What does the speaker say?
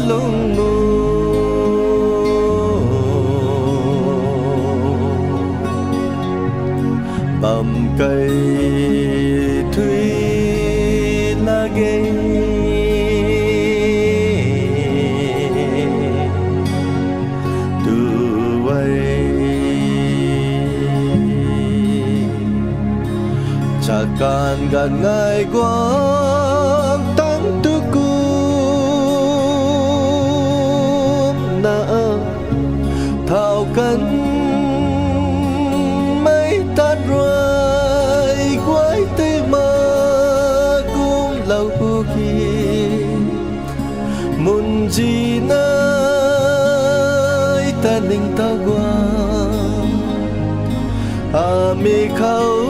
lung mu bầm cây thủy là ghê từ vậy chả can gần ngày quang tăng tu cung na thao cân mấy tan rồi quái tư mơ cũng lâu kia muốn gì nơi ta ninh ta qua mi khâu